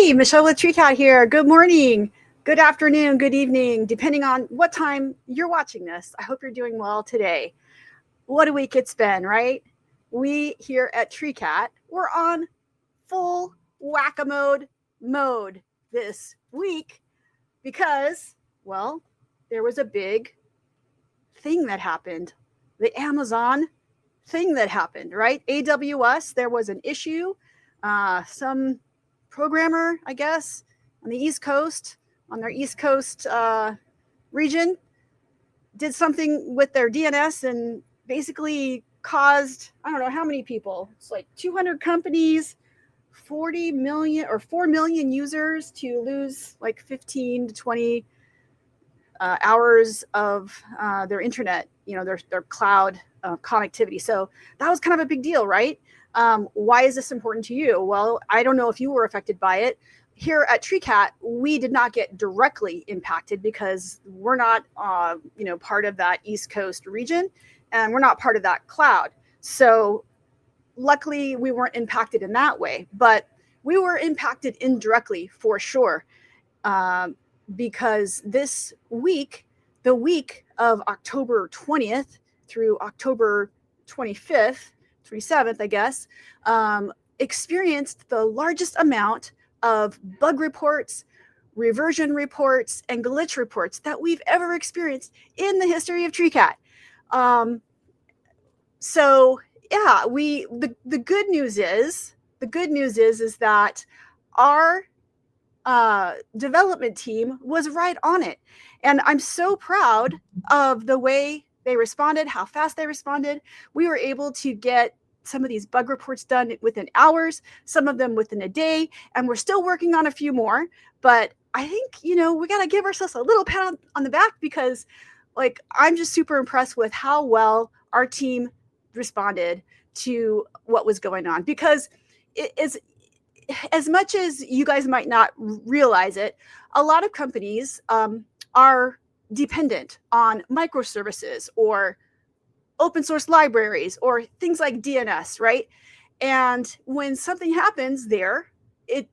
Hey, Michelle with Treecat here. Good morning, good afternoon, good evening, depending on what time you're watching this. I hope you're doing well today. What a week it's been, right? We here at Treecat, we're on full whack-a-mode mode this week because, well, there was a big thing that happened. The Amazon thing that happened, right? AWS, there was an issue. Some programmer, I guess, on the East Coast, on their East Coast region, did something with their DNS and basically caused, I don't know how many people, it's like 200 companies, 40 million or 4 million users to lose like 15 to 20 hours of their internet, their cloud connectivity. So that was kind of a big deal, right? Why is this important to you? Well, I don't know if you were affected by it. Here at Treecat, we did not get directly impacted because we're not, part of that East Coast region, and we're not part of that cloud. So luckily, we weren't impacted in that way, but we were impacted indirectly for sure. Because this week, the week of October 20th through October 25th, 27th, I guess, experienced the largest amount of bug reports, reversion reports, and glitch reports that we've ever experienced in the history of Treecat. So yeah, the good news is that our development team was right on it. And I'm so proud of the way they responded, how fast they responded. We were able to get some of these bug reports done within hours, some of them within a day, and we're still working on a few more. But I think, we got to give ourselves a little pat on the back because, I'm just super impressed with how well our team responded to what was going on. Because it is, as much as you guys might not realize it, a lot of companies are dependent on microservices or open source libraries or things like DNS, right? And when something happens there, it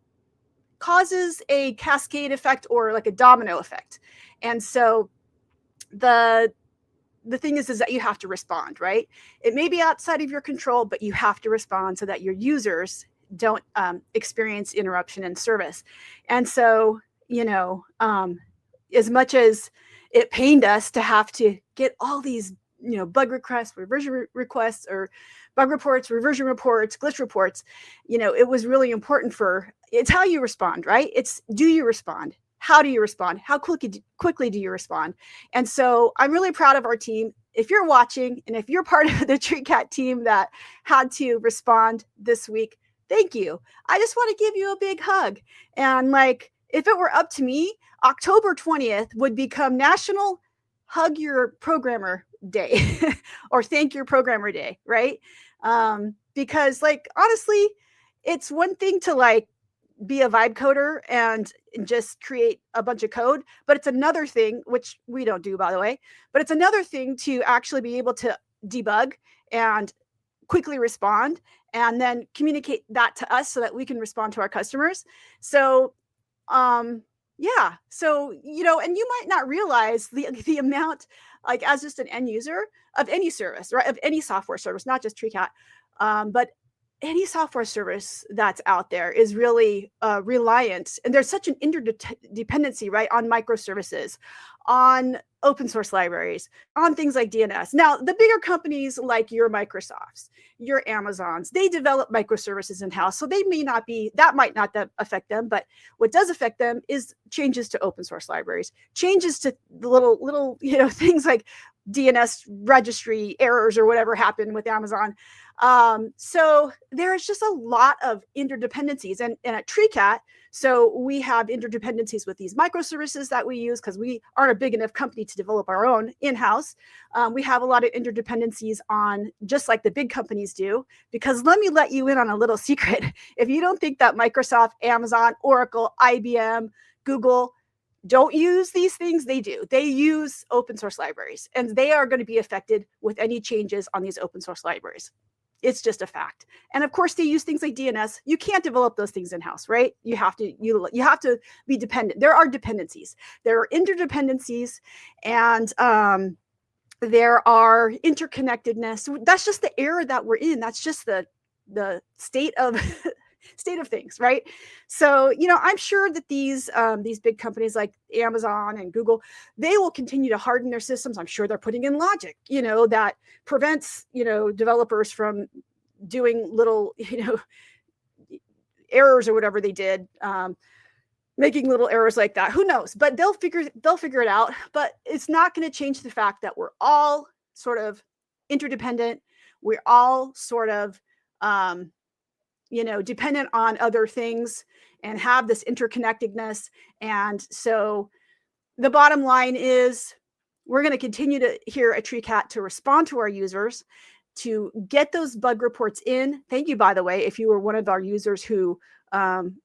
causes a cascade effect or like a domino effect. And so the thing is that you have to respond, right? It may be outside of your control, but you have to respond so that your users don't experience interruption in service. And so, as much as it pained us to have to get all these, bug requests, reversion requests, or bug reports, reversion reports, glitch reports, it was really important it's how you respond, right? It's, do you respond? How do you respond? How quickly do you respond? And so I'm really proud of our team. If you're watching and if you're part of the Treecat team that had to respond this week, thank you. I just want to give you a big hug. And if it were up to me, October 20th would become National Hug Your Programmer Day or Thank Your Programmer Day, right? Because honestly, it's one thing to be a vibe coder and just create a bunch of code, but it's another thing, which we don't do, by the way, but it's another thing to actually be able to debug and quickly respond and then communicate that to us so that we can respond to our customers. So, yeah. So, and you might not realize the amount, as just an end user of any service, right? Of any software service, not just Treecat, but any software service that's out there is really reliant. And there's such an interdependency, right? On microservices, on open source libraries, on things like DNS. Now, the bigger companies like your Microsofts, your Amazons, they develop microservices in-house. So that might not affect them, but what does affect them is changes to open source libraries, changes to the little things like DNS registry errors or whatever happened with Amazon. So there is just a lot of interdependencies, and at Treecat, so we have interdependencies with these microservices that we use because we aren't a big enough company to develop our own in-house. We have a lot of interdependencies on, just like the big companies do, because let me let you in on a little secret. If you don't think that Microsoft, Amazon, Oracle, IBM, Google don't use these things, they do. They use open source libraries, and they are going to be affected with any changes on these open source libraries. It's just a fact. And of course, they use things like DNS. You can't develop those things in-house, right? You have to be dependent. There are dependencies. There are interdependencies, and there are interconnectedness. That's just the era that we're in. That's just the state of state of things, right? So, I'm sure that these big companies like Amazon and Google, they will continue to harden their systems. I'm sure they're putting in logic, that prevents, developers from doing little, errors or whatever they did, making little errors like that. Who knows? But they'll figure it out. But it's not going to change the fact that we're all sort of interdependent. We're all sort of dependent on other things and have this interconnectedness. And so the bottom line is we're going to continue to here at Treecat to respond to our users, to get those bug reports in. Thank you, by the way, if you were one of our users who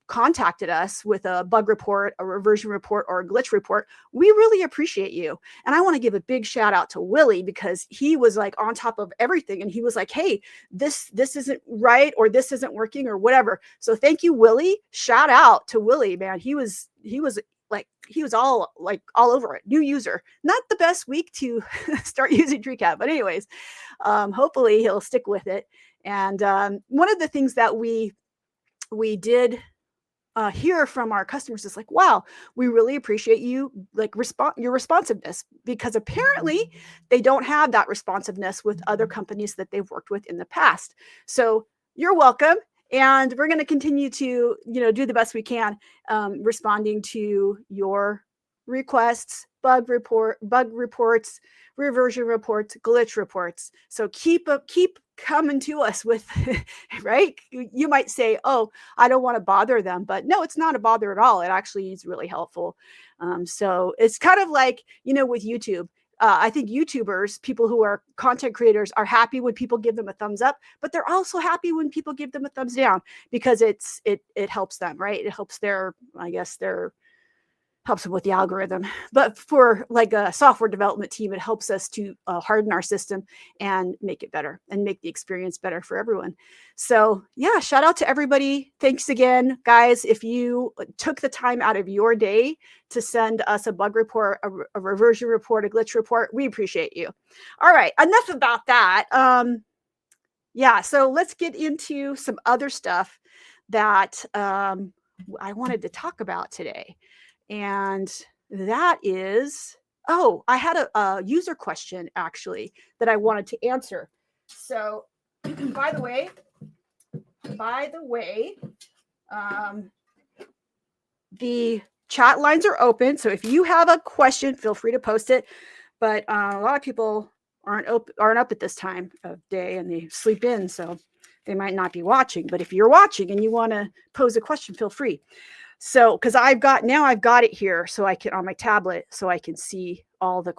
contacted us with a bug report, a reversion report, or a glitch report. We really appreciate you. And I want to give a big shout out to Willie, because he was like on top of everything. And he was like, hey, this isn't right, or this isn't working, or whatever. So thank you, Willie. Shout out to Willie, man. He was all over it. New user. Not the best week to start using Treecat, but anyways, hopefully he'll stick with it. And one of the things that we did hear from our customers is like, wow, we really appreciate you, your responsiveness, because apparently they don't have that responsiveness with other companies that they've worked with in the past. So you're welcome. And we're going to continue to, do the best we can, responding to your requests, bug reports, reversion reports, glitch reports. So keep coming to us with, right? You might say, oh, I don't want to bother them, but no, it's not a bother at all. It actually is really helpful. So it's kind of like, with YouTube. I think YouTubers, people who are content creators, are happy when people give them a thumbs up, but they're also happy when people give them a thumbs down, because it helps them, right? It helps helps them with the algorithm. But for like a software development team, it helps us to harden our system and make it better and make the experience better for everyone. So yeah, shout out to everybody. Thanks again, guys. If you took the time out of your day to send us a bug report, a reversion report, a glitch report, we appreciate you. All right, enough about that. Yeah, so let's get into some other stuff that I wanted to talk about today. And that is, I had a user question actually that I wanted to answer. So by the way, the chat lines are open. So if you have a question, feel free to post it. But a lot of people aren't up at this time of day, and they sleep in, so they might not be watching. But if you're watching and you want to pose a question, feel free. So, because I've got it here, so I can, on my tablet, so I can see all the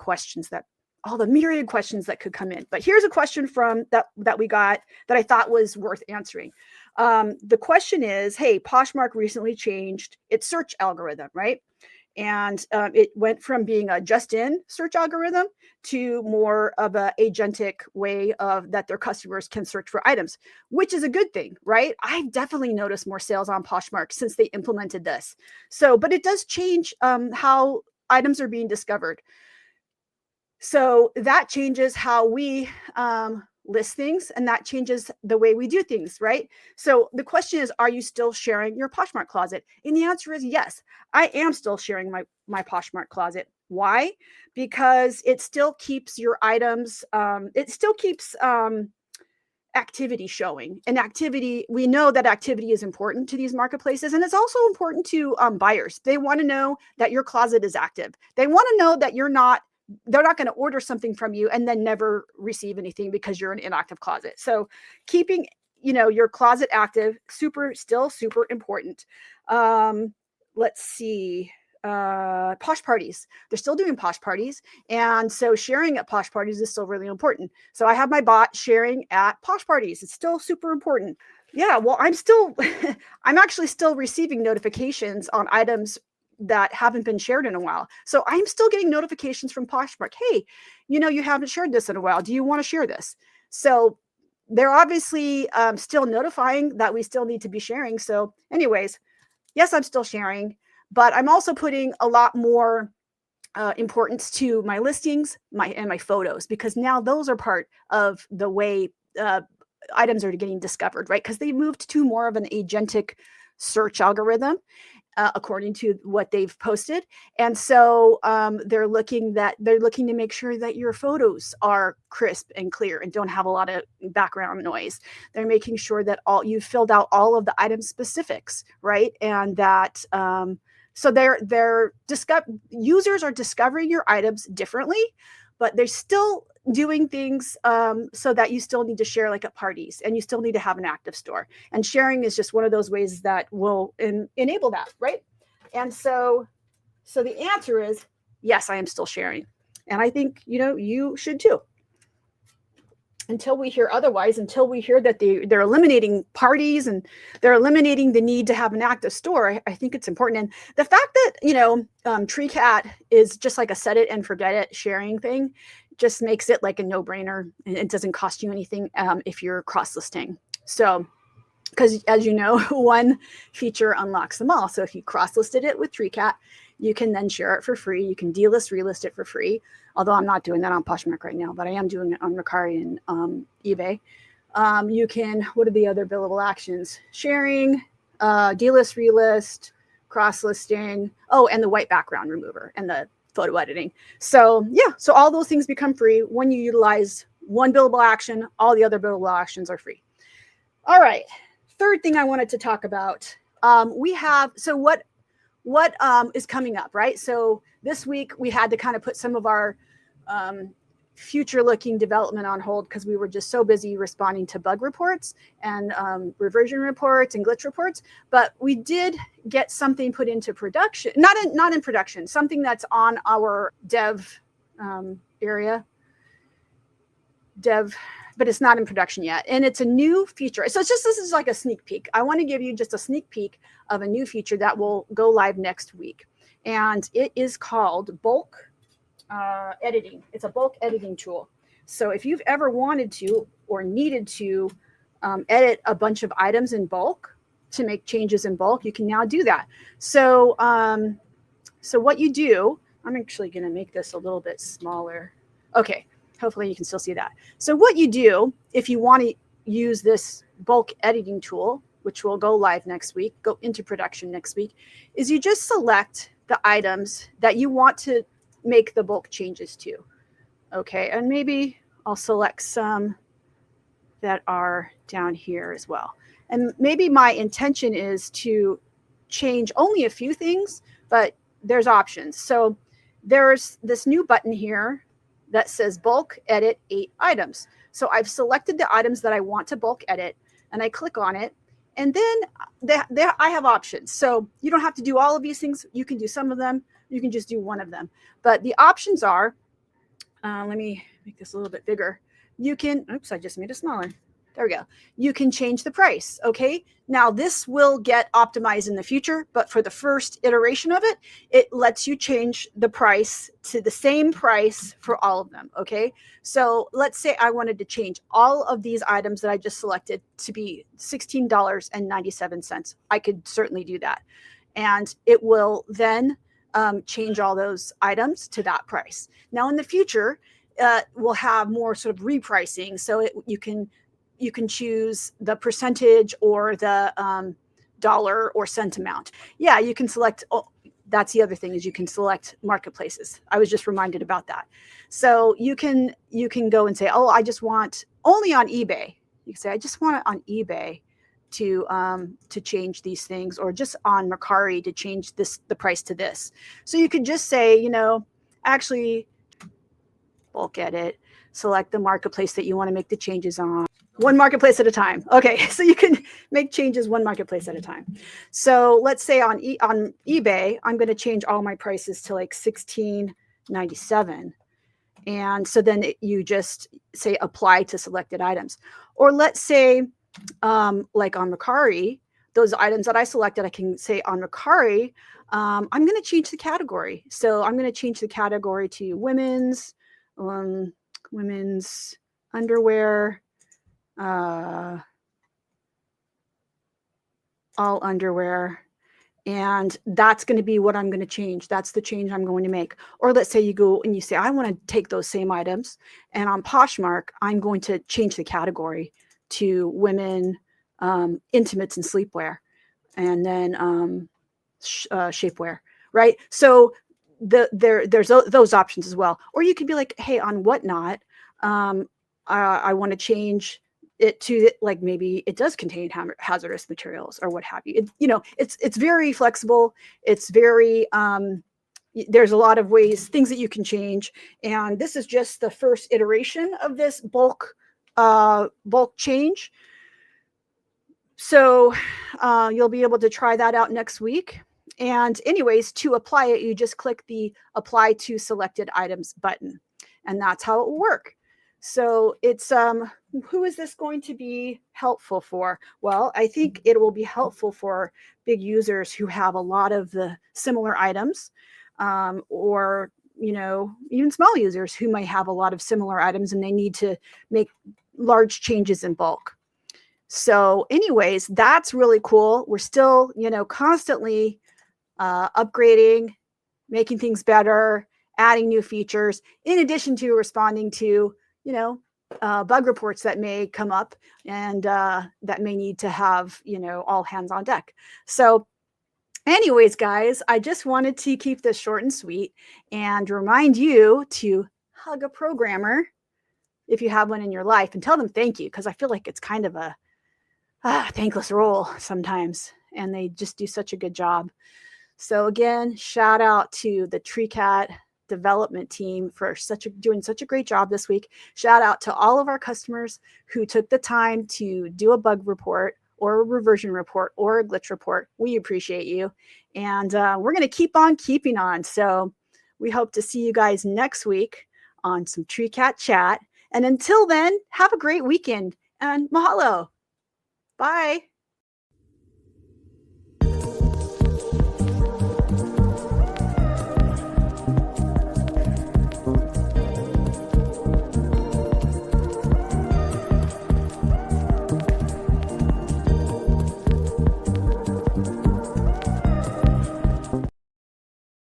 myriad questions that could come in. But here's a question from that we got that I thought was worth answering. The question is, hey, Poshmark recently changed its search algorithm, right? And it went from being a just-in search algorithm to more of a agentic way of that their customers can search for items, which is a good thing, right? I've definitely noticed more sales on Poshmark since they implemented this. So, but it does change how items are being discovered. So that changes how we list things, and that changes the way we do things, right? So the question is, are you still sharing your Poshmark closet? And the answer is yes. I am still sharing my Poshmark closet. Why? Because it still keeps your items, it still keeps activity showing. And activity, we know that activity is important to these marketplaces, and it's also important to buyers. They want to know that your closet is active. They want to know that they're not going to order something from you and then never receive anything because you're an inactive closet. So keeping, your closet active, still super important. Let's see, Posh parties. They're still doing Posh parties. And so sharing at Posh parties is still really important. So I have my bot sharing at Posh parties. It's still super important. Yeah, well, I'm actually still receiving notifications on items that haven't been shared in a while. So I'm still getting notifications from Poshmark. Hey, you haven't shared this in a while. Do you want to share this? So they're obviously still notifying that we still need to be sharing. So anyways, yes, I'm still sharing, but I'm also putting a lot more importance to my listings and my photos, because now those are part of the way items are getting discovered, right? Because they moved to more of an agentic search algorithm, according to what they've posted. And so they're looking to make sure that your photos are crisp and clear and don't have a lot of background noise. They're making sure that you've filled out all of the item specifics, right? And that so users are discovering your items differently, but they're still doing things so that you still need to share, like at parties, and you still need to have an active store. And sharing is just one of those ways that will enable that, right? And so the answer is yes, I am still sharing. And I think, you should too. Until we hear otherwise, until we hear that they're eliminating parties and they're eliminating the need to have an active store, I think it's important. And the fact that, Treecat is just like a set it and forget it sharing thing just makes it like a no-brainer, and it doesn't cost you anything if you're cross-listing. So, because as you know, one feature unlocks them all. So if you cross-listed it with Treecat, you can then share it for free. You can delist, relist it for free. Although I'm not doing that on Poshmark right now, but I am doing it on Mercari and eBay. You can, what are the other billable actions? Sharing, delist, relist, cross-listing. Oh, and the white background remover and the photo editing. So yeah, so all those things become free when you utilize one billable action. All the other billable actions are free. All right. Third thing I wanted to talk about. What is coming up, right? So this week we had to kind of put some of our future-looking development on hold because we were just so busy responding to bug reports and reversion reports and glitch reports. But we did get something put into production, not in production, something that's on our dev area. But it's not in production yet. And it's a new feature. So this is like a sneak peek. I want to give you just a sneak peek of a new feature that will go live next week. And it is called bulk editing. It's a bulk editing tool. So if you've ever wanted to or needed to edit a bunch of items in bulk to make changes in bulk, you can now do that. So, so what you do, I'm actually going to make this a little bit smaller. Okay. Hopefully you can still see that. So what you do if you want to use this bulk editing tool, which will go live next week, go into production next week, is you just select the items that you want to make the bulk changes to. Okay, and maybe I'll select some that are down here as well. And maybe my intention is to change only a few things, but there's options. So there's this new button here that says bulk edit 8 items. So I've selected the items that I want to bulk edit, and I click on it, and then I have options. So you don't have to do all of these things. You can do some of them. You can just do one of them. But the options are, let me make this a little bit bigger. You can, oops, I just made it smaller. There we go. You can change the price. Okay. Now this will get optimized in the future, but for the first iteration of it, it lets you change the price to the same price for all of them. Okay. So let's say I wanted to change all of these items that I just selected to be $16.97. I could certainly do that. And it will then change all those items to that price. Now in the future, we'll have more sort of repricing. So you can choose the percentage or the dollar or cent amount. Yeah, you can select. Oh, that's the other thing, is you can select marketplaces. I was just reminded about that. So you can go and say, oh, I just want only on eBay. You can say, I just want it on eBay to change these things, or just on Mercari to change the price to this. So you could just say, actually bulk edit, select the marketplace that you want to make the changes on. One marketplace at a time. Okay, so you can make changes one marketplace at a time. So let's say on eBay, I'm going to change all my prices to like $16.97. And so then you just say apply to selected items. Or let's say like on Mercari, those items that I selected, I can say on Mercari, I'm going to change the category. So I'm going to change the category to women's underwear all underwear. And that's going to be what I'm going to change. That's the change I'm going to make. Or let's say you go and you say, I want to take those same items, and on Poshmark, I'm going to change the category to women intimates and sleepwear, and then shapewear, right? So there's those options as well. Or you could be like, hey, on Whatnot, I want to change it to, like, maybe it does contain hazardous materials or what have you. It's very flexible. It's very there's a lot of things that you can change, and this is just the first iteration of this bulk change. So you'll be able to try that out next week. And anyways, to apply it, you just click the apply to selected items button, and that's how it will work. So it's who is this going to be helpful for? Well, I think it will be helpful for big users who have a lot of the similar items, or even small users who might have a lot of similar items and they need to make large changes in bulk. So anyways, that's really cool. We're still, constantly upgrading, making things better, adding new features, in addition to responding to, bug reports that may come up and that may need to have, all hands on deck. So anyways, guys, I just wanted to keep this short and sweet and remind you to hug a programmer if you have one in your life and tell them thank you, because I feel like it's kind of a thankless role sometimes, and they just do such a good job. So again, shout out to the Treecat development team for doing such a great job this week. Shout out to all of our customers who took the time to do a bug report or a reversion report or a glitch report. We appreciate you, and we're going to keep on keeping on. So we hope to see you guys next week on some Treecat Chat. And until then, have a great weekend and mahalo. Bye.